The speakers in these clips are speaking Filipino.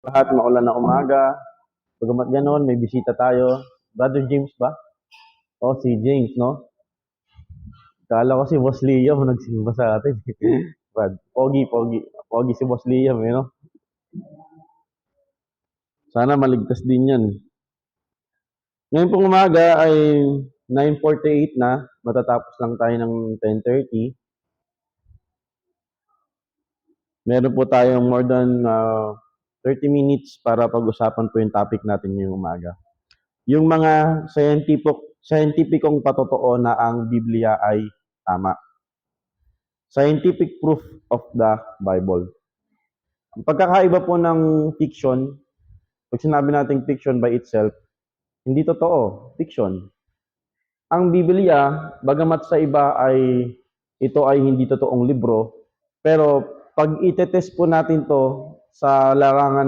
Lahat maulan na umaga. Bagamat gano'n, may bisita tayo. Brother James ba? Oh, si James, no? Kala ko si Boss Liam nagsimba sa atin. Brad, pogi, pogi. Pogi si Boss Liam, no? Sana maligtas din yan. Ngayon pong umaga ay 9:48 na. Matatapos lang tayo ng 10:30. Meron po tayong more than 30 minutes para pag-usapan po yung topic natin ngayong umaga. Yung mga scientificong patotoo na ang Biblia ay tama. Scientific proof of the Bible. Ang pagkakaiba po ng fiction, pag sinabi natin fiction by itself, hindi totoo, fiction. Ang Biblia, bagamat sa iba ay ito ay hindi totoong libro, pero pag itetest po natin to sa larangan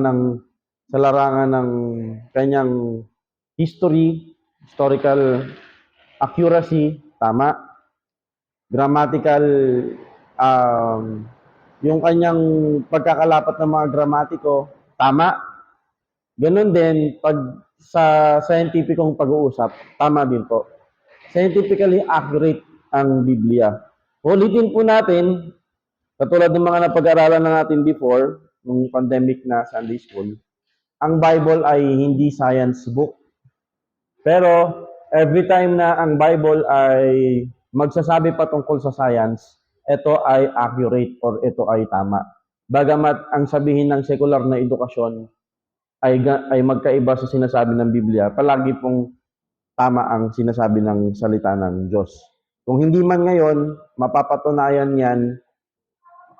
ng kanyang historical accuracy, tama. Grammatical, um, yung kanyang pagkakalapat ng mga gramatiko, tama. Ganon din, pag sa scientificong pag-uusap, tama din po. Scientifically accurate ang Biblia. Ulitin po natin, katulad ng mga napag-aralan na natin before, nung pandemic na Sunday School, ang Bible ay hindi science book. Pero every time na ang Bible ay magsasabi patungkol sa science, ito ay accurate or ito ay tama. Bagamat ang sabihin ng sekular na edukasyon ay magkaiba sa sinasabi ng Biblia, palagi pong tama ang sinasabi ng salita ng Diyos. Kung hindi man ngayon, mapapatunayan yan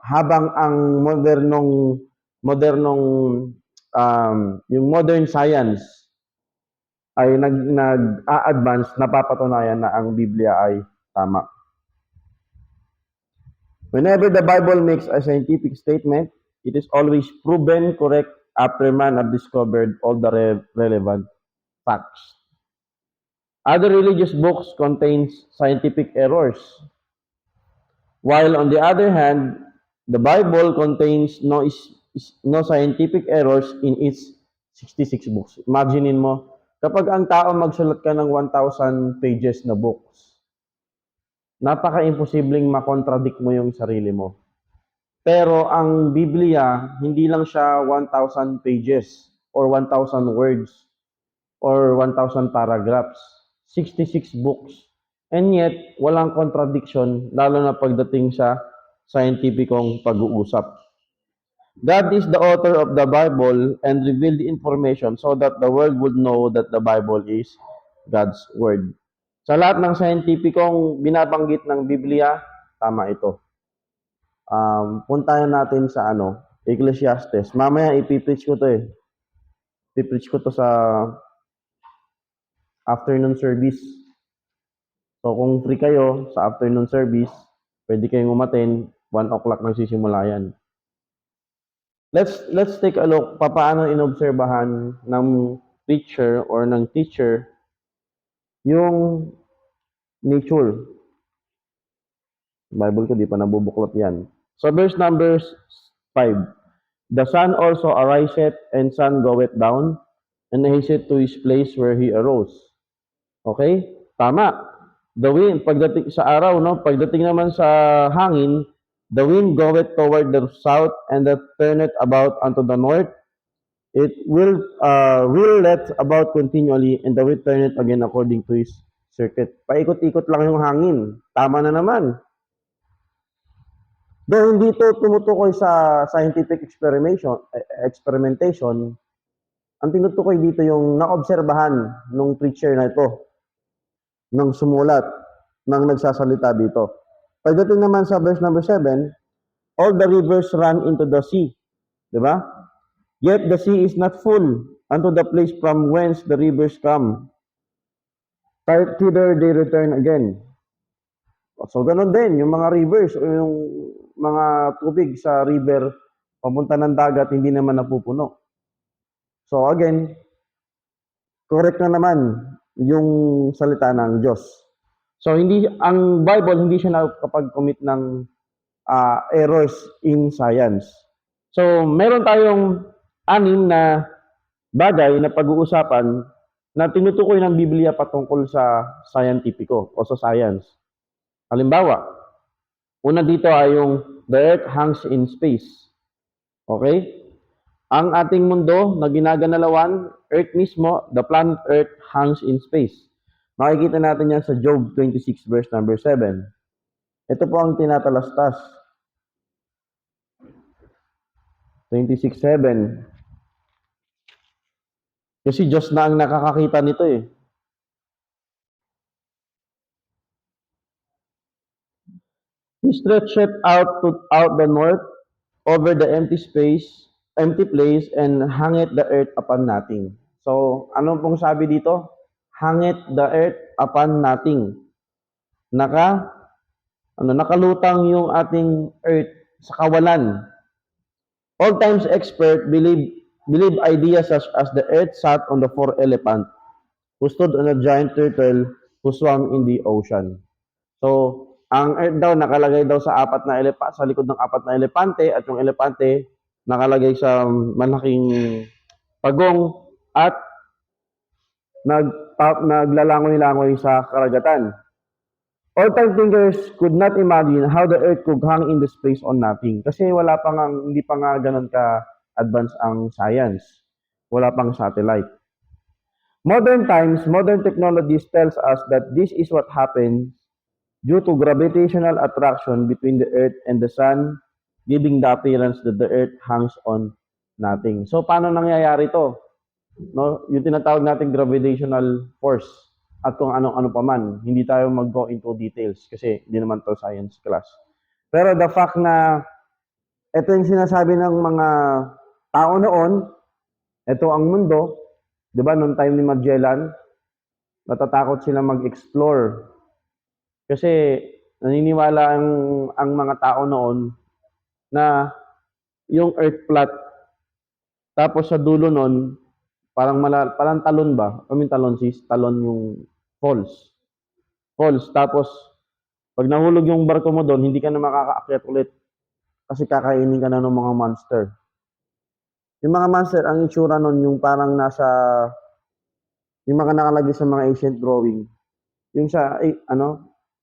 habang ang modernong yung modern science ay nag-a-advance, napapatunayan na ang Biblia ay tama. Whenever the Bible makes a scientific statement, it is always proven correct after man have discovered all the relevant facts. Other religious books contains scientific errors, while on the other hand, the Bible contains no scientific errors in its 66 books. Imaginein mo, kapag ang tao magsulat ka ng 1,000 pages na books, napaka-imposibleng makontradict mo yung sarili mo. Pero ang Biblia, hindi lang siya 1,000 pages or 1,000 words or 1,000 paragraphs. 66 books. And yet, walang contradiction, lalo na pagdating sa scientificong pag-uusap. God is the author of the Bible and revealed the information so that the world would know that the Bible is God's Word. Sa lahat ng scientificong binabanggit ng Biblia, tama ito. Puntahan natin sa Ecclesiastes. Mamaya ipipreach ko to eh. Ipipreach ko to sa afternoon service. So kung free kayo sa afternoon service, pwede kayong umattend, 1 o'clock nagsisimula yan. Let's take a look paano inobserbahan ng preacher or ng teacher yung nature. Bible ko, di pa nabubuklat yan. So verse number 5. The sun also ariseth, and sun goeth down, and hasted to his place where he arose. Okay? Tama. The wind, pagdating sa araw, no? Pagdating naman sa hangin, the wind goeth toward the south, and that turneth about unto the north. It will let about continually, and the wind turneth again according to his circuit. Paikot-ikot lang yung hangin. Tama na naman. Though hindi ito tumutukoy sa scientific experimentation, ang tinutukoy dito yung naobserbahan ng preacher na ito, ng sumulat, ng nagsasalita dito. Pagdating naman sa verse number 7, all the rivers run into the sea. Diba? Yet the sea is not full unto the place from whence the rivers come. Thither they return again. So, ganun din, yung mga rivers o yung mga tubig sa river, papunta ng dagat, hindi naman napupuno. So, again, correct na naman yung salita ng Diyos. So, ang Bible, hindi siya nakapag-commit ng errors in science. So, meron tayong Anim na bagay na pag-uusapan na tinutukoy ng Biblia patungkol sa scientifico o sa science. Halimbawa, una dito ay yung the earth hangs in space. Okay? Ang ating mundo na ginaganalawan, earth mismo, the planet earth hangs in space. Makikita natin yan sa Job 26 verse number 7. Ito po ang tinatalastas. 26:7. Kasi Diyos na ang nakakakita nito eh. He stretched out the north over the empty place, and hangeth the earth upon nothing. So, ano pong sabi dito? Hangeth the earth upon nothing. Nakalutang yung ating earth sa kawalan. All times expert believe ideas such as the earth sat on the four elephant who stood on a giant turtle who swam in the ocean. So, ang earth daw nakalagay daw sa sa likod ng apat na elepante, at yung elepante nakalagay sa malaking pagong at naglalangoy-langoy sa karagatan. All-time thinkers could not imagine how the earth could hang in the space on nothing. Kasi hindi pa nga ganun ka-advance ang science. Wala pang satellite. Modern technologies tells us that this is what happens due to gravitational attraction between the earth and the sun, giving the appearance that the earth hangs on nothing. So, paano nangyayari to? No, yung tinatawag nating gravitational force at kung ano-ano pa man. Hindi tayo mag-go into details kasi hindi naman to science class. Pero the fact na ito yung sinasabi ng mga tao noon, ito ang mundo, di ba, noong time ni Magellan, natatakot sila mag-explore. Kasi naniniwala ang mga tao noon na yung earth flat, tapos sa dulo noon, parang talon ba? Talon yung falls. Tapos, pag nahulog yung barko mo doon, hindi ka na makakaakyat ulit kasi kakainin ka na ng mga monster. Yung mga monster, ang itsura nun, yung parang yung mga nakalagay sa mga ancient drawing. Yung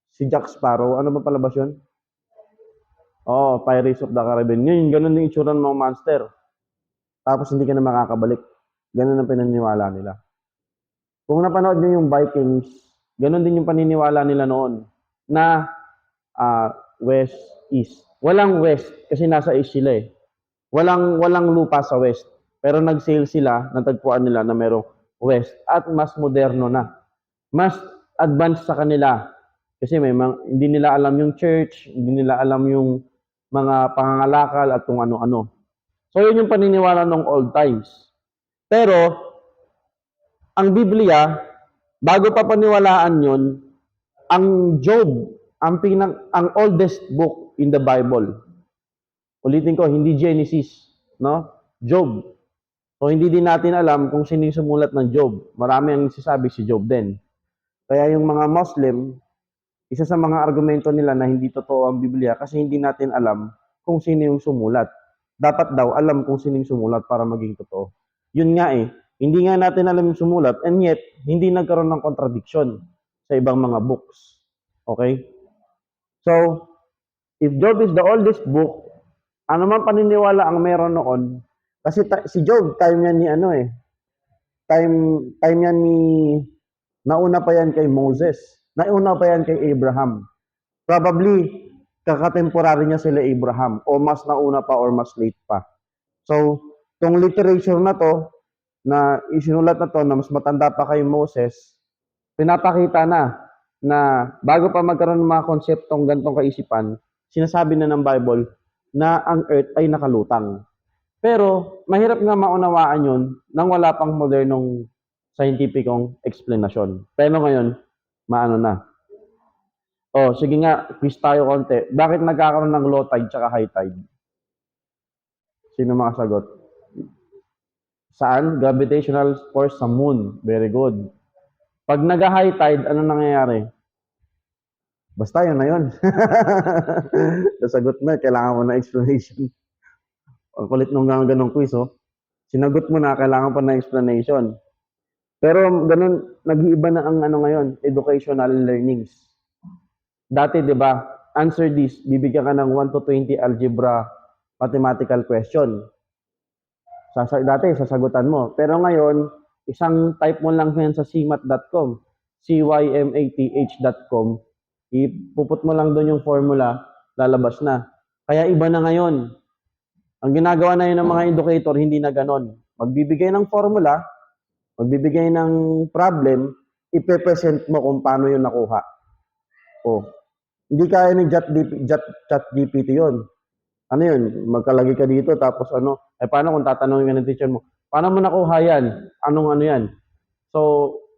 si Jack Sparrow, ano ba palabas yun? Oh, Pirates of the Caribbean. Yun, ganun yung itsura ng mga monster. Tapos hindi ka na makakabalik. Ganun ang pinaniniwala nila. Kung napanood niyo yung Vikings, ganun din yung paniniwala nila noon na west, east. Walang west kasi nasa east sila eh. Walang lupa sa west. Pero nag-sail sila, natagpuan nila na merong west at mas moderno na. Mas advanced sa kanila. Kasi hindi nila alam yung church, hindi nila alam yung mga pangangalakal at kung ano-ano. So yun yung paniniwala ng old times. Pero ang Biblia, bago pa paniwalaan yun, ang Job, ang oldest book in the Bible. Ulitin ko, hindi Genesis, no? Job. So hindi din natin alam kung sino yung sumulat ng Job. Marami ang sasabi si Job din. Kaya yung mga Muslim, isa sa mga argumento nila na hindi totoo ang Biblia kasi hindi natin alam kung sino yung sumulat. Dapat daw alam kung sino yung sumulat para maging totoo. Yun nga eh, hindi nga natin alam yung sumulat and yet, hindi nagkaroon ng contradiction sa ibang mga books. Okay? So, if Job is the oldest book, ano man paniniwala ang meron noon, kasi si Job, time yan ni time yan ni, nauna pa yan kay Moses, nauna pa yan kay Abraham. Probably, kakatemporary niya sila Abraham, o mas nauna pa or mas late pa. So, tong literature na to, na isinulat na to, na mas matanda pa kay Moses, pinapakita na bago pa magkaroon ng mga konseptong gantong kaisipan, sinasabi na ng Bible na ang earth ay nakalutang. Pero mahirap nga maunawaan yun nang wala pang modernong scientificong explanation. Pero ngayon, maano na. Oh, sige nga, quiz tayo konti. Bakit nagkakaroon ng low tide tsaka high tide? Sino makasagot? Saan? Gravitational force sa moon. Very good. Pag nag-high tide, ano nangyayari? Basta yun na yun. Nasagot na, kailangan mo na explanation. Ang kulit nung ganong quiz, oh. Sinagot mo na, kailangan pa ng explanation. Pero ganun, nag-iiba na ang ano ngayon, educational learnings. Dati, di ba, answer this, bibigyan ka ng 1 to 20 algebra mathematical question. Dati, sasagutan mo. Pero ngayon, isang type mo lang yan sa cmat.com, cymath.com, ipuput mo lang doon yung formula, lalabas na. Kaya iba na ngayon. Ang ginagawa na yun ng mga educator, hindi na ganon. Magbibigay ng formula, magbibigay ng problem, ipe-present mo kung paano yun nakuha. O, hindi kaya ni ChatGPT yun. Ano yun? Magkalagay ka dito, tapos ano, paano kung tatanungin ka ng teacher mo, paano mo nakuha yan? Anong ano yan? So,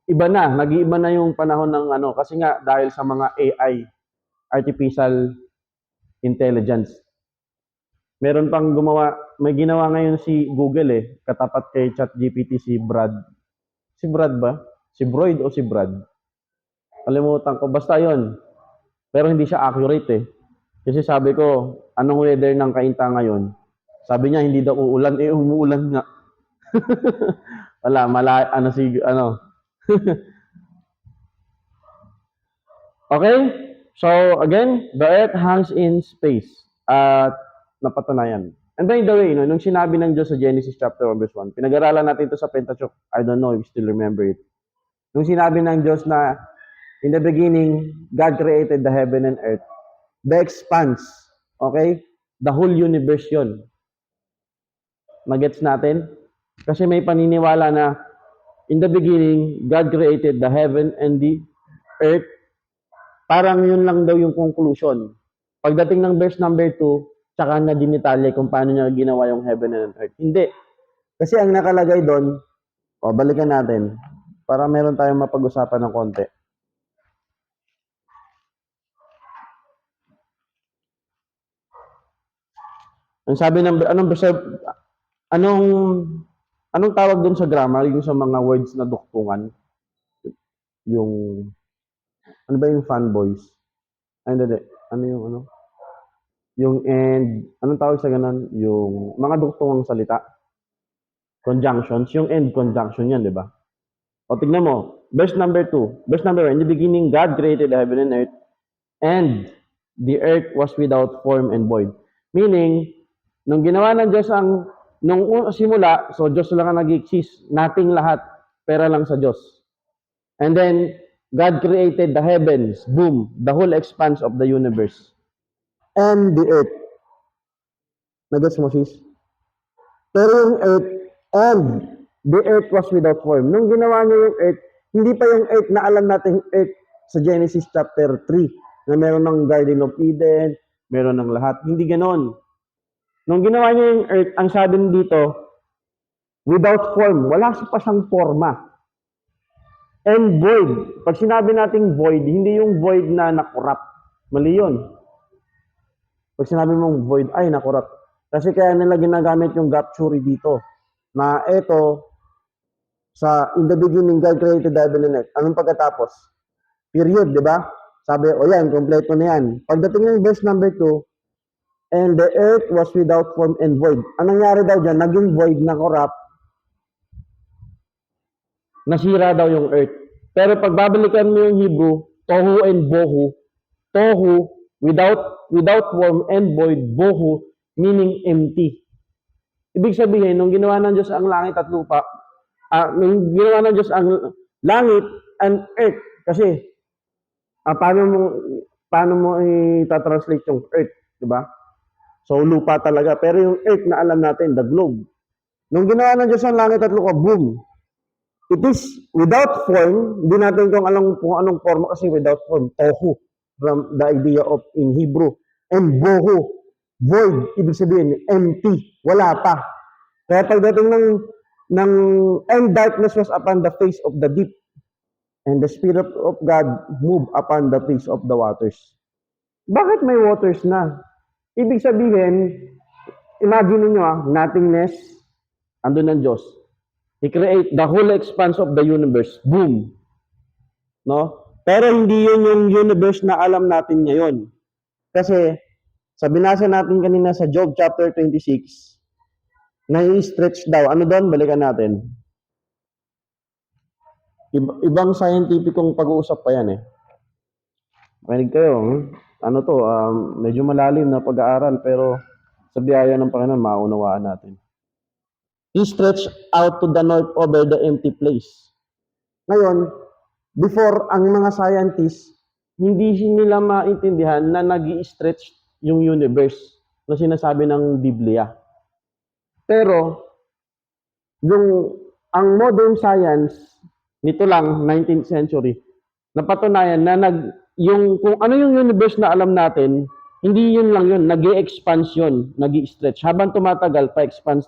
iba na, nag-iiba na yung panahon ng ano, kasi nga dahil sa mga AI, artificial intelligence. Meron pang gumawa, may ginawa ngayon si Google katapat kay ChatGPT si Brad. Si Brad ba? Si Broid o si Brad? Kalimutan ko. Basta yon. Pero hindi siya accurate Kasi sabi ko, anong weather ng Kainta ngayon? Sabi niya, hindi daw uulan. Umuulan nga. Wala, Okay? So, again, the earth hangs in space. At napatunayan. And by the way, nung sinabi ng Diyos sa Genesis chapter 1 verse 1, pinag-aralan natin ito sa Pentateuch. I don't know if you still remember it. Nung sinabi ng Diyos na, in the beginning, God created the heaven and earth. The expanse, okay? The whole universe yun. Magets natin? Kasi may paniniwala na, in the beginning, God created the heaven and the earth. Parang yun lang daw yung conclusion. Pagdating ng verse number 2, tsaka na dinitalye kung paano niya ginawa yung heaven and earth. Hindi. Kasi ang nakalagay doon, balikan natin, para meron tayong mapag-usapan ng konti. Ang sabi ng, anong tawag doon sa grammar, yung sa mga words na duktungan? Yung, ano ba yung fanboys? Ay, hindi. Ano yung ano? Yung and, anong tawag sa ganun? Yung mga duktungang salita. Conjunctions. Yung end conjunction yan, di ba? O, tignan mo. Verse number 2. Verse number 1. In the beginning, God created the heaven and earth, and the earth was without form and void. Meaning, nung ginawa ng Diyos nung simula, so Diyos lang ang nag-exist. Nothing lahat. Pera lang sa Diyos. And then, God created the heavens. Boom. The whole expanse of the universe. And the earth. Nagets mo, sis? Pero yung earth, and the earth was without form. Nung ginawa niya yung earth, hindi pa yung earth na alam natin earth sa Genesis chapter 3, na meron ng Garden of Eden, meron ng lahat. Hindi ganon. Nung ginawa niya yung earth, ang sabi dito, without form, wala pa siyang forma. And void. Pag sinabi nating void, hindi yung void na nakurap. Mali yun. Pag sinabi mong void, ay nakurap. Kasi kaya nila ginagamit yung gapture dito. Na eto, in the beginning, God created the heaven and earth. Anong pagkatapos? Period, di ba? Sabi, yan, kompleto na yan. Pagdating ng verse number 2, and the earth was without form and void. Anong nangyari daw dyan? Naging void na corrupt. Nasira daw yung earth. Pero pag babalikan mo yung Hebrew, tohu and bohu, tohu, without form and void, bohu, meaning empty. Ibig sabihin, nung ginawa ng Diyos ang langit at lupa, nung ginawa ng Diyos ang langit and earth, kasi, paano mo i-translate yung earth, di ba? So, lupa talaga. Pero yung earth na alam natin, the globe. Nung ginawa ng Diyos ang langit at lupa, boom. It is without form. Hindi natin kung anong form kasi without form. Tohu. From the idea of in Hebrew. And bohu. Void. Ibig sabihin, empty. Wala pa. Kaya pagdating and darkness was upon the face of the deep. And the Spirit of God moved upon the face of the waters. Bakit may waters na? Ibig sabihin, imagine niyo nothingness, andun ng Diyos. He create the whole expanse of the universe. Boom. No? Pero hindi yun yung universe na alam natin ngayon. Kasi, sa binasa natin kanina sa Job chapter 26, nai-stretch daw. Ano doon? Balikan natin. Ibang scientificong pag-uusap pa yan eh. Makinig kayo. Ano to, medyo malalim na pag-aaral pero sa biyaya ng Panginoon, maunawaan natin. He stretched out to the north over the empty place. Ngayon, before ang mga scientists, hindi nila maintindihan na nag-i-stretch yung universe na sinasabi ng Biblia. Pero, ang modern science, nito lang, 19th century, napatunayan na kung ano yung universe na alam natin, hindi yun lang yun, nag-i-expansion, nag-i-stretch. Habang tumatagal, pa-expand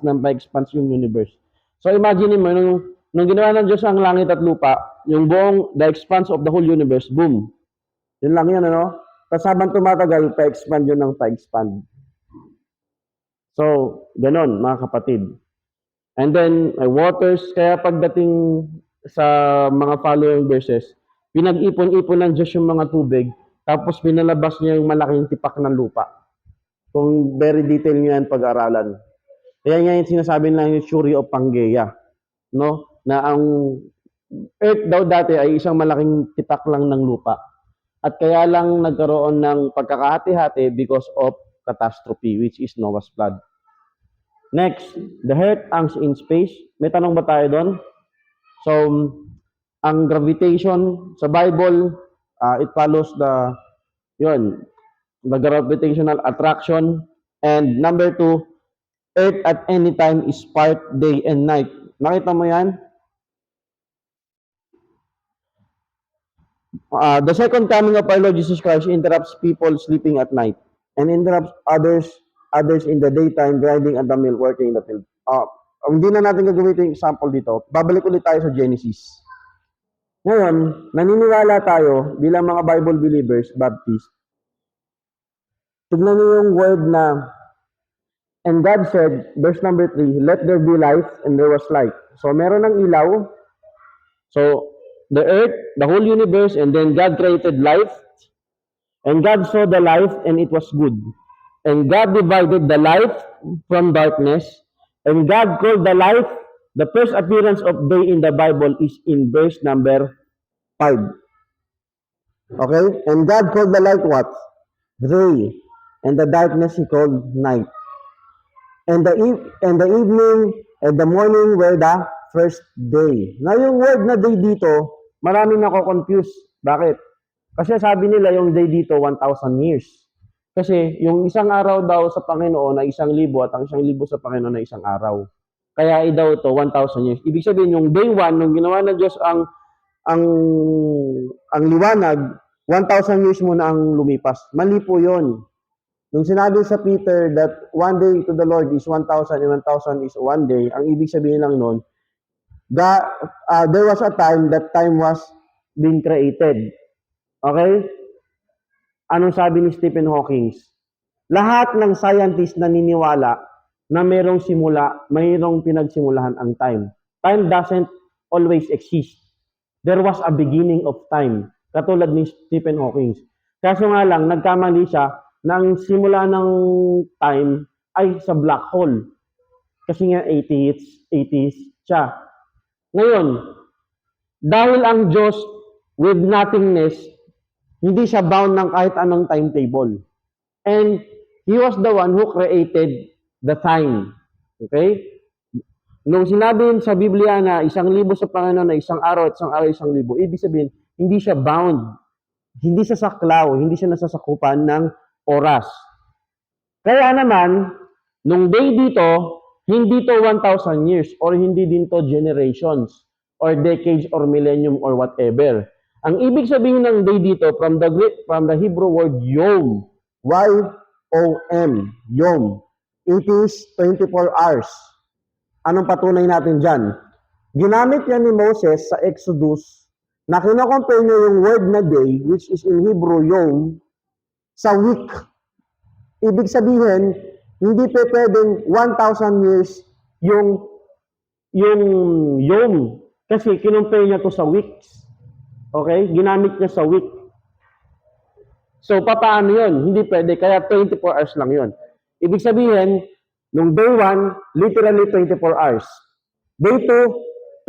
yung universe. So imagine mo, nung ginawa ng Diyos ang langit at lupa, yung the expanse of the whole universe, boom. Yun lang yun, ano? Tapos habang tumatagal, pa-expand yun ng pa-expand. So, ganon, mga kapatid. And then, waters, kaya pagdating sa mga following verses, pinag-ipon-ipon ng Diyos yung mga tubig, tapos pinalabas niya yung malaking tipak ng lupa. Kung very detail niyo yan pag-aralan. Kaya nga yung sinasabi lang yung theory of Pangea. No? Na ang Earth daw dati ay isang malaking tipak lang ng lupa. At kaya lang nagkaroon ng pagkakahati-hati because of catastrophe, which is Noah's flood. Next, the Earth hangs in space. May tanong ba tayo doon? So, ang gravitation sa Bible, it follows the gravitational attraction. And number 2, Earth at any time is part day and night. Nakita mo yan? The second coming of our Lord Jesus Christ interrupts people sleeping at night and interrupts others in the daytime grinding at the mill, working in the field. Hindi na natin gagamitin yung example dito. Babalik ulit tayo sa Genesis. Ngayon, naniniwala tayo bilang mga Bible believers, Baptist. Tignan niyo yung word na, and God said, verse number 3, let there be light, and there was light. So, meron ng ilaw. So, the earth, the whole universe, and then God created light. And God saw the light, and it was good. And God divided the light from darkness. And God called the light, the first appearance of day in the Bible is in verse number 5. Okay? And God called the light what? Day. And the darkness He called night. And the evening and the morning were the first day. Now yung word na day dito, maraming nako-confuse. Bakit? Kasi sabi nila yung day dito 1,000 years. Kasi yung isang araw daw sa Panginoon ay 1,000 at ang 1,000 sa Panginoon ay isang araw. Kaya daw ito 1,000 years. Ibig sabihin yung day 1 nung ginawa ng Diyos ang liwanag, 1,000 years muna ang lumipas. Mali po 'yon. Nung sinabi sa Peter that one day to the Lord is 1,000 and 1,000 is one day, ang ibig sabihin lang noon, there was a time that time was being created. Okay? Anong sabi ni Stephen Hawking? Lahat ng scientists naniniwala na mayroong pinagsimulahan ang time. Time doesn't always exist. There was a beginning of time. Katulad ni Stephen Hawking. Kaso nga lang, nagkamali siya na ang simula ng time ay sa black hole. Kasi nga 80s siya. Ngayon, dahil ang Diyos with nothingness, hindi siya bound ng kahit anong timetable. And He was the one who created the time. Okay? Nung sinabi sa Biblia na 1,000 sa Panginoon na isang araw at 1,000, ibig sabihin, hindi siya bound. Hindi siya saklaw, hindi siya nasasakupan ng oras. Kaya naman, nung day dito, hindi to 1,000 years or hindi din to generations or decades or millennium or whatever. Ang ibig sabihin ng day dito from the Hebrew word yom, Y-O-M, yom. It is 24 hours. Anong patunay natin dyan? Ginamit yan ni Moses sa Exodus na kinocompare niya yung word na day, which is in Hebrew yom, sa week. Ibig sabihin, hindi pa pwedeng 1,000 years yung yom. Kasi kinompare niya to sa weeks. Okay? Ginamit niya sa week. So, paano yun? Hindi pwede. Kaya 24 hours lang yun. Ibig sabihin, Nung day 1, literally 24 hours. Day 2,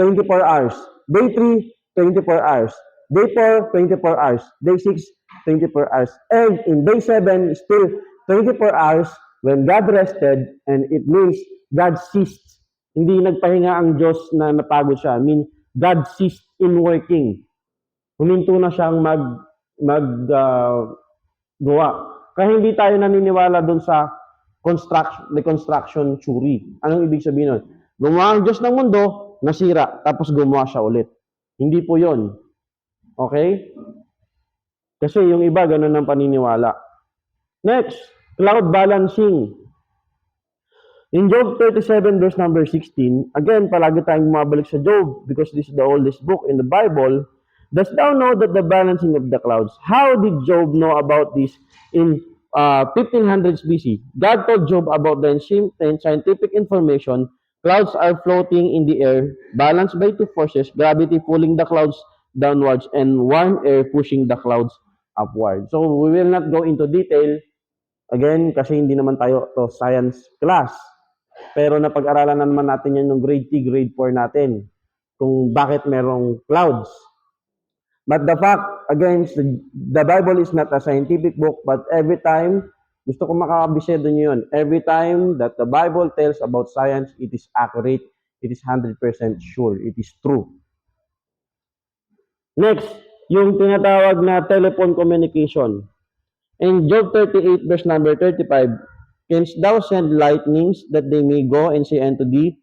24 hours. Day 3, 24 hours. Day 4, 24 hours. Day 6, 24 hours. And in day 7, still 24 hours when God rested, and it means God ceased. Hindi nagpahinga ang Diyos na napagod siya. I mean, God ceased in working. Huminto na siyang gawa. Kaya hindi tayo naniniwala doon sa reconstruction theory. Anong ibig sabihin nun? Gumawa ang Diyos ng mundo, nasira, tapos gumawa siya ulit. Hindi po yon. Okay? Kasi yung iba, ganun ang paniniwala. Next, cloud balancing. In Job 37 verse number 16, again, palagi tayong bumabalik sa Job because this is the oldest book in the Bible. Dost thou know that the balancing of the clouds? How did Job know about this in 1500s BC? God told Job about the ancient scientific information. Clouds are floating in the air, balanced by two forces, gravity pulling the clouds downwards and warm air pushing the clouds upward. So we will not go into detail, again, kasi hindi naman tayo to science class. Pero napag-aralan naman natin yan yung grade 3, grade 4 natin, kung bakit merong clouds. But the fact, again, the Bible is not a scientific book, but every time, gusto ko makakabisedo nyo yun, every time that the Bible tells about science, it is accurate, it is 100% sure, it is true. Next, yung tinatawag na telephone communication. In Job 38, verse number 35, canst thou send lightnings that they may go and say unto thee,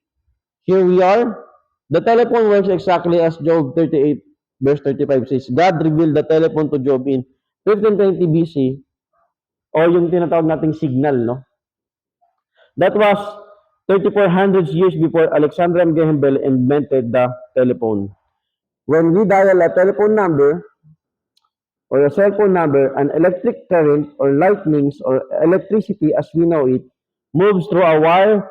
here we are? The telephone works exactly as Job 38, verse 35 says. God revealed the telephone to Job in 1520 BC, o yung tinatawag nating signal, no? That was 3400 years before Alexander Graham Bell invented the telephone. When we dial a telephone number, or a cell phone number, an electric current or lightnings or electricity as we know it moves through a wire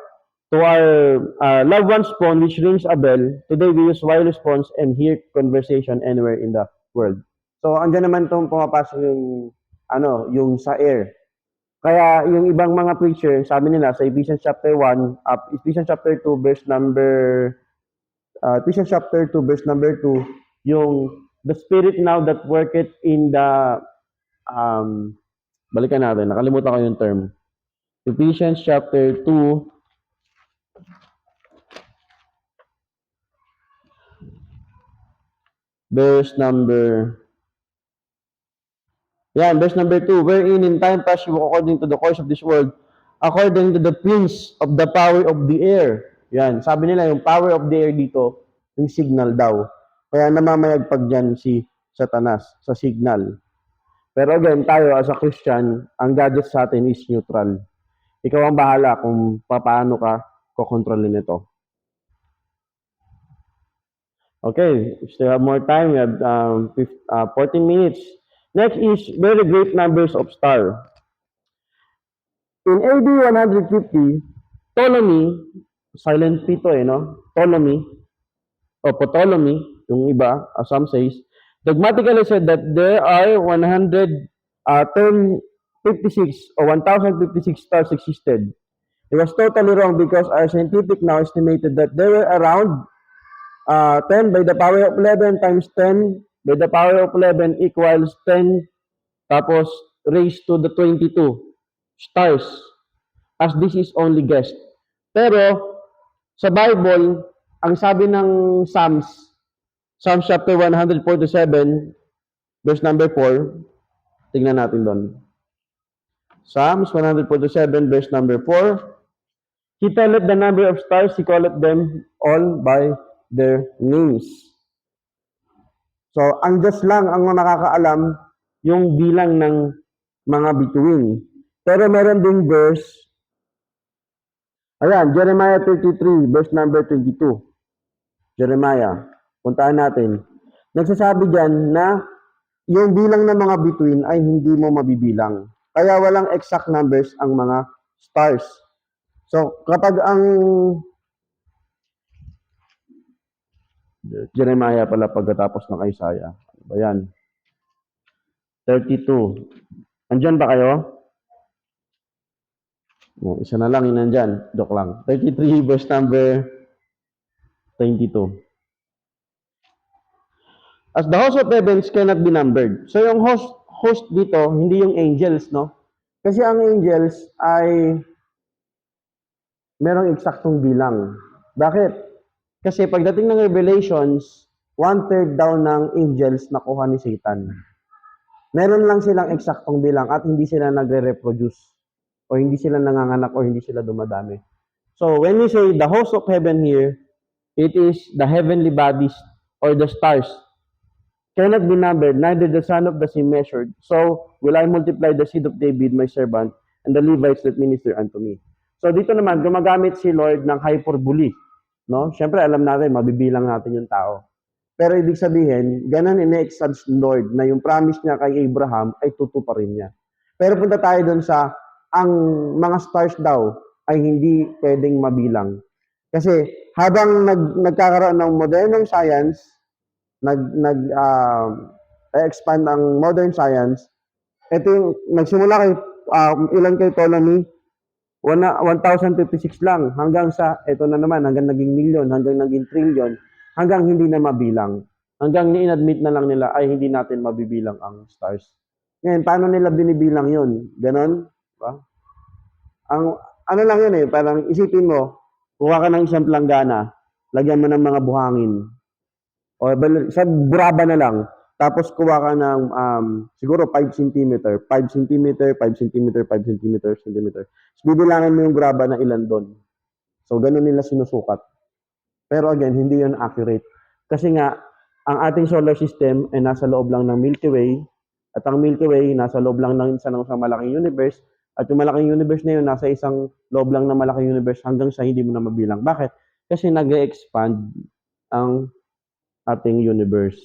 to our loved one's phone which rings a bell. Today we use wireless phones and hear conversation anywhere in the world. So andyan naman itong pumapasok yung sa air. Kaya yung ibang mga preacher, sabi nila sa Ephesians chapter 1, Ephesians chapter 2 verse number 2, yung the spirit now that worketh in the balikan natin, nakalimutan ko yung term. Ephesians chapter 2 verse number 2, wherein in time past you according to the course of this world, according to the prince of the power of the air. Yan, sabi nila yung power of the air dito, yung signal daw. Kaya namamayagpag dyan si Satanas sa signal. Pero again, tayo as a Christian, ang gadget sa atin is neutral. Ikaw ang bahala kung paano ka kukontrolin ito. Okay, we still have more time. We have 14 minutes. Next is very great numbers of stars. In AD 150, Ptolemy, silent P to no? Ptolemy, yung iba, as some says, dogmatically said that there are 156 or 1056 stars existed. It was totally wrong because our scientific now estimated that there were around 10 by the power of 11 times 10 by the power of 11 equals 10 tapos raised to the 22 stars, as this is only guessed. Pero sa Bible, ang sabi ng Psalms chapter 147 verse number 4, tingnan natin doon. Psalms 147 verse number 4, he telleth the number of stars, he calleth them all by their names. So, ang Diyos lang ang nakakaalam yung bilang ng mga bituin. Pero meron ding verse, ayan, Jeremiah 33, verse number 22. Jeremiah, puntaan natin. Nagsasabi dyan na yung bilang ng mga bituin ay hindi mo mabibilang. Kaya walang exact numbers ang mga stars. So, kapag ang Jeremiah pala pagkatapos ng Isaiah. Ano ba yan? 32. Andyan ba kayo? Oh, isa na lang, yun nandyan. Joke lang. 33 verse number 22. As the host of heavens cannot be numbered. So yung host dito, hindi yung angels, no? Kasi ang angels ay merong eksaktong bilang. Bakit? Kasi pagdating ng Revelations, 1/3 daw ng angels nakuha ni Satan. Meron lang silang eksaktong bilang at hindi sila nagre-reproduce o hindi sila nanganganak o hindi sila dumadami. So when we say the host of heaven here, it is the heavenly bodies or the stars cannot be numbered, neither the son of the sea measured. So will I multiply the seed of David, my servant, and the Levites that minister unto me. So dito naman, gumagamit si Lord ng hyperbole. No? Siyempre, alam natin, mabibilang natin yung tao. Pero ibig sabihin, ganun ine-exage Lord na yung promise niya kay Abraham ay tutuparin niya. Pero punta tayo dun sa, ang mga stars daw ay hindi pwedeng mabilang. Kasi habang nagkakaroon ng modernong science, expand ang modern science, ito yung nagsimula kay ilan kay Ptolemy 1056 lang hanggang sa ito na naman hanggang naging million, hanggang naging trillion, hanggang hindi na mabilang. Hanggang ni-admit na lang nila ay hindi natin mabibilang ang stars. Ngayon, paano nila binibilang 'yon? Ganon, ba? Ang ano lang 'yun parang isipin mo, kuha ka ng isang planggana, lagyan mo ng mga buhangin. O sa buraba na lang. Tapos kuha ka ng siguro 5 centimeter, 5 centimeter, 5 centimeter, 5 centimeter, centimeter. So, bibilangin mo yung graba na ilan doon. So, ganun nila sinusukat. Pero again, hindi yun accurate. Kasi nga, ang ating solar system ay nasa loob lang ng Milky Way, at ang Milky Way nasa loob lang ng isang malaking universe, at yung malaking universe na yun, nasa isang loob lang ng malaking universe hanggang sa hindi mo na mabilang. Bakit? Kasi nag-expand ang ating universe.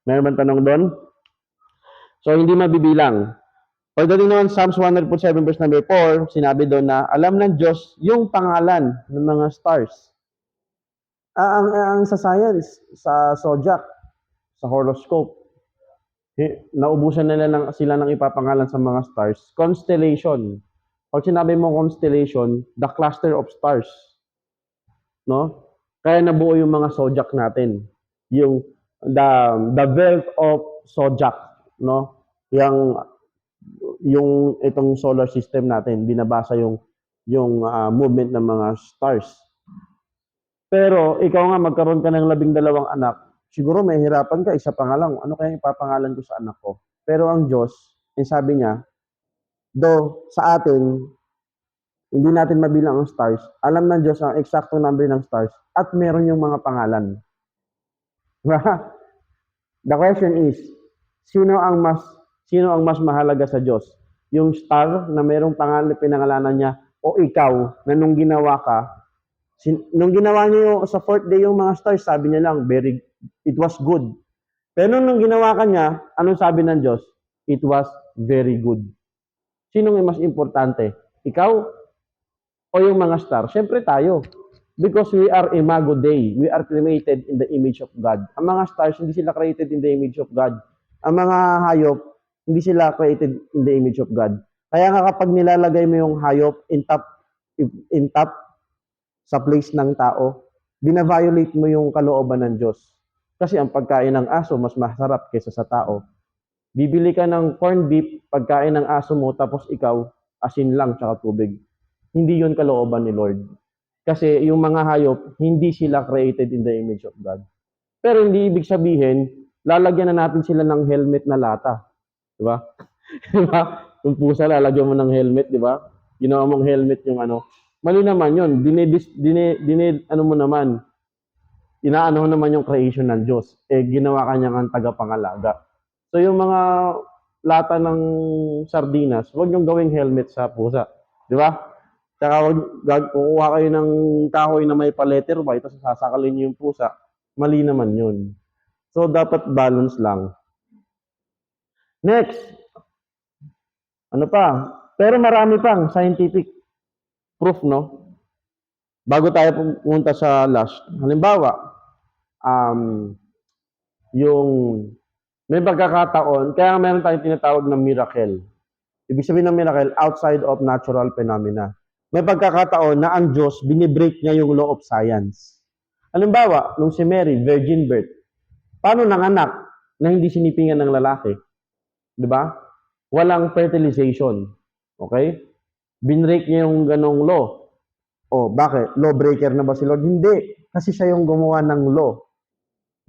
Meron bang tanong doon? So, hindi mabibilang. Pagdating naman Psalms 107 verse number 4, sinabi doon na alam ng Diyos yung pangalan ng mga stars. Ang sa science, sa zodiac, sa horoscope, naubusan nila sila ng ipapangalan sa mga stars. Constellation. Pag sinabi mo constellation, the cluster of stars. No? Kaya nabuo yung mga zodiac natin. Yung the belt of zodiac, no? Yung itong solar system natin, binabasa yung movement ng mga stars. Pero ikaw nga magkaroon ka ng 12 anak, siguro may hirapan ka, isa pa nga lang, ano kaya ipapangalan ko sa anak ko? Pero ang Diyos, sabi niya, sa atin, hindi natin mabilang ang stars, alam ng Diyos ang exact number ng stars, at meron yung mga pangalan. The question is, sino ang mas mahalaga sa Diyos? Yung star na merong pangalan, pinangalanan niya, o ikaw na nung ginawa ka, nung ginawa niyo sa fourth day yung mga stars, sabi niya lang, it was good. Pero nung ginawa ka niya, anong sabi ng Diyos? It was very good. Sinong mas importante? Ikaw o yung mga stars? Siyempre tayo. Because we are imago Dei. We are created in the image of God. Ang mga stars, hindi sila created in the image of God. Ang mga hayop, hindi sila created in the image of God. Kaya nga kapag nilalagay mo yung hayop in top sa place ng tao, bina-violate mo yung kalooban ng Diyos. Kasi ang pagkain ng aso, mas masarap kaysa sa tao. Bibili ka ng corned beef, pagkain ng aso mo, tapos ikaw, asin lang, tsaka tubig. Hindi yun kalooban ni Lord. Kasi yung mga hayop, hindi sila created in the image of God. Pero hindi ibig sabihin, lalagyan na natin sila ng helmet na lata. Di ba? Diba? Yung pusa, lalagyan mo ng helmet, di ba? Ginawa mong helmet yung ano. Mali naman yun. Ano mo naman, inaano naman yung creation ng Diyos. Ginawa ka niyang ang tagapangalaga. So yung mga lata ng sardinas, huwag niyong gawing helmet sa pusa. Di ba? Tsaka kukuha kayo ng kahoy na may pa-letter Y, tapos sasakalin niyo yung pusa. Mali naman yun. So, dapat balance lang. Next. Ano pa? Pero marami pang scientific proof, no? Bago tayo pumunta sa last. Halimbawa, yung may pagkakataon, kaya meron tayong tinatawag na miracle. Ibig sabihin ng miracle, outside of natural phenomena. may pagkakataon na ang Diyos, binibreak niya yung law of science. Halimbawa, nung si Mary, virgin birth, paano nanganak na hindi sinipingan ng lalaki? Di ba? Walang fertilization. Okay? Binrake niya yung ganong law. O, bakit? Lawbreaker na ba si Lord? Hindi. Kasi siya yung gumawa ng law.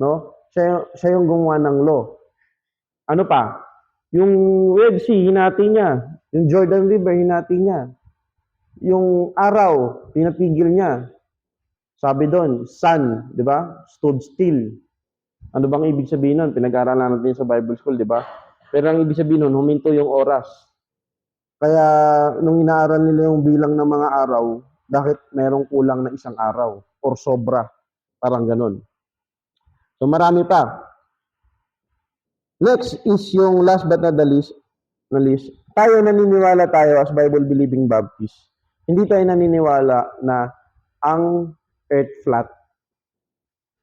No? Siya yung gumawa ng law. Ano pa? Yung Red Sea, hinati niya. Yung Jordan River, hinati niya. Yung araw, pinatigil niya. Sabi doon, sun, di ba? Stood still. Ano bang ibig sabihin nun? Pinag-aaralan natin sa Bible School, di ba? Pero ang ibig sabihin nun, huminto yung oras. Kaya nung inaaral nila yung bilang ng mga araw, bakit merong kulang na isang araw? Or sobra? Parang ganun. So marami pa. Next is yung last but not the least, tayo naniniwala tayo as Bible-believing Baptist. Hindi tayo naniniwala na ang earth flat.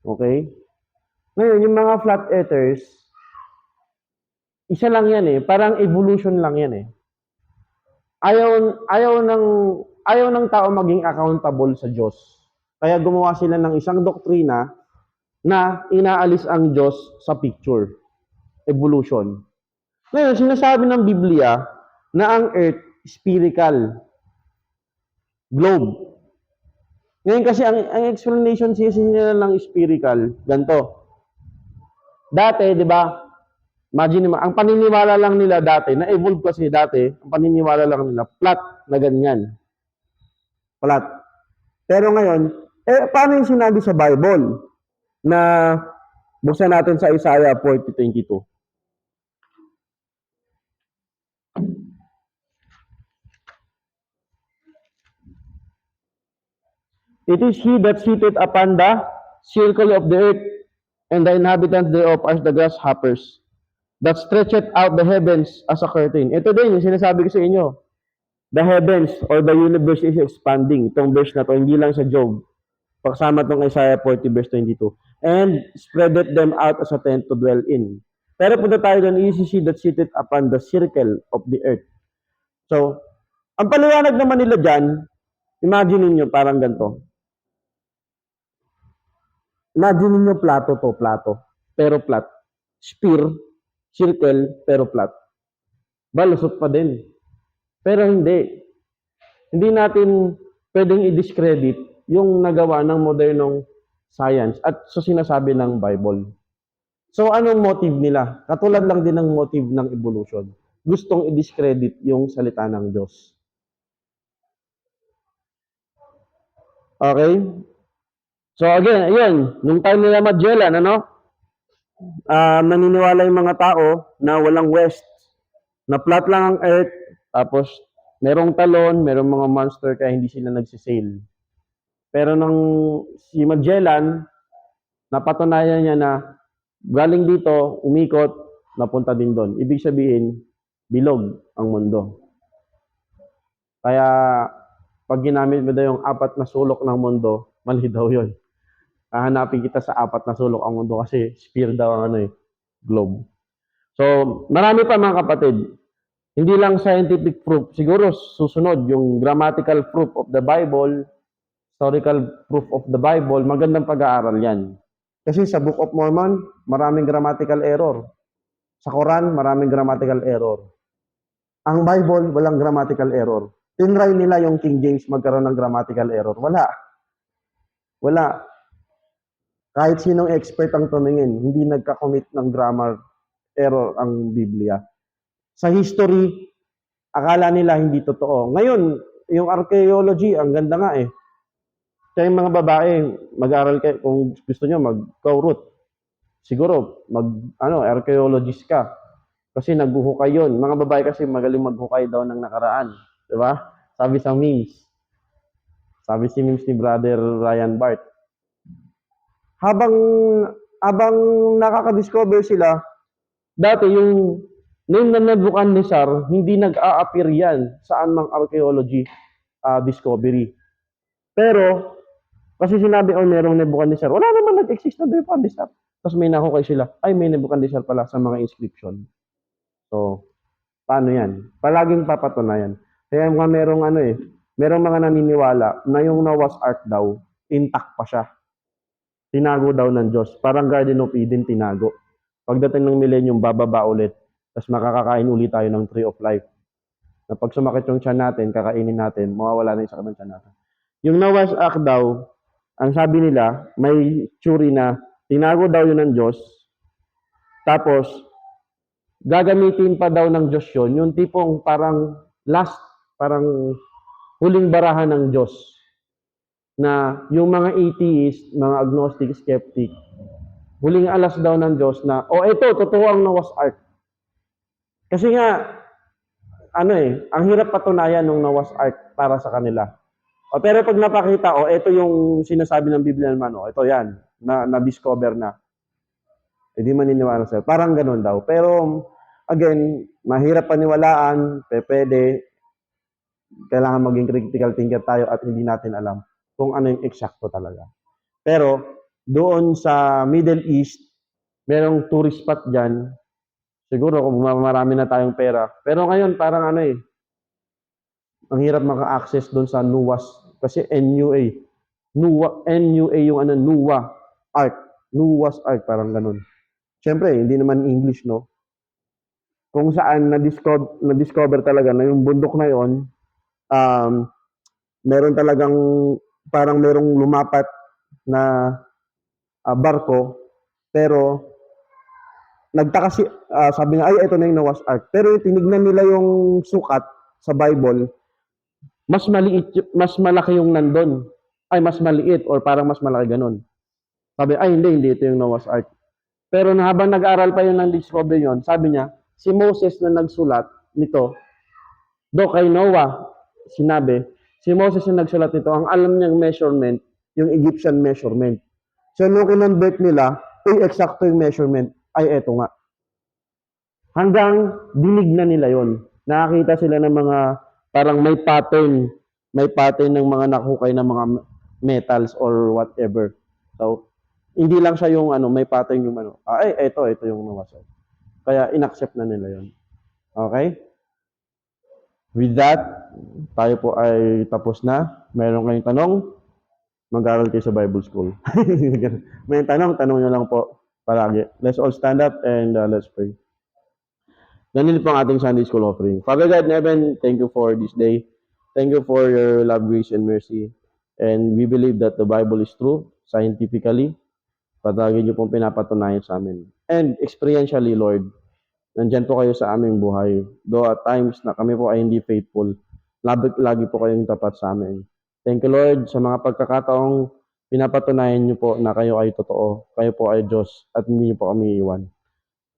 Okay? Ngayon, yung mga flat earthers, isa lang yan eh. Parang evolution lang yan eh. Ayaw ng tao maging accountable sa Diyos. Kaya gumawa sila ng isang doktrina na inaalis ang Diyos sa picture. Evolution. Ngayon, sinasabi ng Biblia na ang earth spherical. Globe. Ngayon kasi ang explanation nila ng spherical, ganito. Dati, di ba, imagine mo, ang paniniwala lang nila dati, na-evolve kasi dati, ang paniniwala lang nila, flat na ganyan. Flat. Pero ngayon, paano yung sinabi sa Bible na buksan natin sa Isaiah 40:22? It is he that sitteth upon the circle of the earth, and the inhabitants thereof as the grasshoppers, that stretcheth out the heavens as a curtain. Ito din, yung sinasabi ko sa inyo. The heavens or the universe is expanding. Itong verse na to, hindi lang sa Job. Pagsama itong Isaiah 40:22. And spreadeth them out as a tent to dwell in. Pero punta tayo doon, is he that sitteth upon the circle of the earth. So, ang paliwanag naman nila dyan, imagine niyo parang ganito. Imagine niyo plato to, plato. Pero flat. Sphere, circle, pero flat. Balusot pa din. Pero hindi. Hindi natin pwedeng i-discredit yung nagawa ng modernong science at so sinasabi ng Bible. So anong motive nila? Katulad lang din ng motive ng evolution. Gustong i-discredit yung salita ng Diyos. Okay? So again, ayun, nung time nila Magellan, naniniwala yung mga tao na walang west, na flat lang ang earth, tapos merong talon, merong mga monster kaya hindi sila nagsisail. Pero nung si Magellan, napatunayan niya na galing dito, umikot, napunta din doon. Ibig sabihin, bilog ang mundo. Kaya pag ginamit mo daw yung apat na sulok ng mundo, mali daw yun. Hahanapin kita sa apat na sulok ang mundo kasi sphere daw ang globe. So, marami pa mga kapatid. Hindi lang scientific proof. Siguro susunod yung grammatical proof of the Bible, historical proof of the Bible, magandang pag-aaral yan. Kasi sa Book of Mormon, maraming grammatical error. Sa Quran, maraming grammatical error. Ang Bible, walang grammatical error. Tinry nila yung King James magkaroon ng grammatical error. Wala. Wala. Kahit sinong expert ang tumingin, hindi nagka-commit ng grammar error ang Biblia. Sa history, akala nila hindi totoo. Ngayon, yung archaeology, ang ganda nga eh. Kaya yung mga babae, mag-aral kayo, kung gusto nyo, mag-co-root. Siguro, archaeologist ka. Kasi naghuhukay yun. Mga babae kasi magaling maghukay daw ng nakaraan. Diba? Sabi sa memes. Sabi si memes ni Brother Ryan Bart. Habang nakaka-discover sila, dati yung name na Nebuchadnezzar, hindi nag-a-appear yan saan mang archaeology discovery. Pero, kasi sinabi, merong Nebuchadnezzar. Wala naman nag-exist na Nebuchadnezzar. Tapos may nahukay sila, may Nebuchadnezzar pala sa mga inscription. So, paano yan? Palaging papatunayan. Kaya nga merong merong mga naniniwala na yung Noah's Ark daw, intact pa siya. Tinago daw ng Diyos. Parang Garden of Eden, tinago. Pagdating ng millennium, bababa ulit. Tapos makakakain ulit tayo ng Tree of Life. Na pag sumakit yung tiyan natin, kakainin natin, mawawala na yung sakit ng tiyan natin. Yung Noah's Ark daw, ang sabi nila, may theory na tinago daw yun ng Diyos, tapos gagamitin pa daw ng Diyos yun, yung tipong parang last, parang huling barahan ng Diyos. Na yung mga atheist, mga agnostic, skeptic, huling alas daw ng Diyos na, ito, totoo ang Noah's Ark. Kasi nga, ang hirap patunayan ng Noah's Ark para sa kanila. Pero pag napakita, ito yung sinasabi ng Biblia naman, ito yan, na-discover na. Hindi maniniwala sa'yo. Parang ganun daw. Pero, again, mahirap paniwalaan, pwede, kailangan maging critical thinker tayo at hindi natin alam kung ano yung eksakto talaga. Pero, doon sa Middle East, merong tourist spot dyan. Siguro kung marami na tayong pera. Pero ngayon, parang ang hirap maka-access doon sa NUAS. Kasi NUA. NUA yung NUA Ark. NUA's Ark, parang ganun. Siyempre, hindi naman English, no? Kung saan na-discover talaga na yung bundok na yon, meron talagang parang merong lumapat na barko, pero nagtaka sabi nga, ito na yung Noah's Ark. Pero tinignan nila yung sukat sa Bible, mas maliit, mas malaki yung nandun. Mas maliit or parang mas malaki ganun. Sabi, hindi ito yung Noah's Ark. Pero habang nag-aral pa yun ng discover yun, sabi niya, si Moses na nagsulat nito, kay Noah, sinabi, si Moses yung nagsulat nito, ang alam niyang measurement, yung Egyptian measurement. So, nung kinonvert nila, eksakto yung measurement, eto nga. Hanggang dinig na nila yon. Nakakita sila ng mga, parang may pattern ng mga nakukay ng mga metals or whatever. So, hindi lang siya yung may pattern yung ito yung Noah's Ark. Kaya inaccept na nila yon. Okay? With that, tayo po ay tapos na. Meron kayong tanong? Mag-aral kayo sa Bible School. May tanong nyo lang po palagi. Let's all stand up and let's pray. Ganun po ang ating Sunday School offering. Father God in heaven, thank you for this day. Thank you for your love, grace, and mercy. And we believe that the Bible is true, scientifically. Patagin niyo pong pinapatunayan sa amin. And experientially, Lord, nandyan po kayo sa aming buhay. Though at times na kami po ay hindi faithful, lagi po kayong tapat sa amin. Thank you, Lord, sa mga pagkakataong pinapatunayan niyo po na kayo ay totoo, kayo po ay Diyos, at hindi niyo po kami iwan.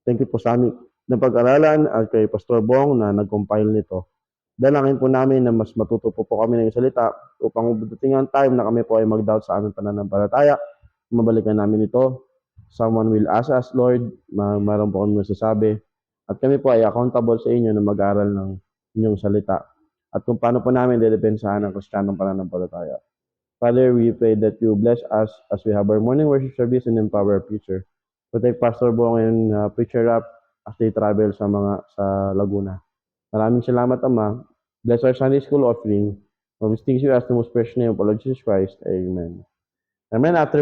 Thank you po sa amin ng pag-aralan at kay Pastor Bong na nag-compile nito. Dalangin po namin na mas matuto po kami ng salita upang dumating ang time na kami po ay mag-doubt sa aming pananampalataya. Mabalikan namin ito. Someone will ask us, Lord, mayroon po kami masasabi. At kami po ay accountable sa inyo na mag-aral ng inyong salita. At kung paano po namin didepensahan ang Kristiyanong pananampalataya. Father, we pray that you bless us as we have our morning worship service and empower our future. Protect Pastor Bong and Preacher Rap as they travel sa Laguna. Maraming salamat, Ama. Bless our Sunday School offering. We thank you as the most precious name of our Lord Jesus Christ. Amen. Amen. After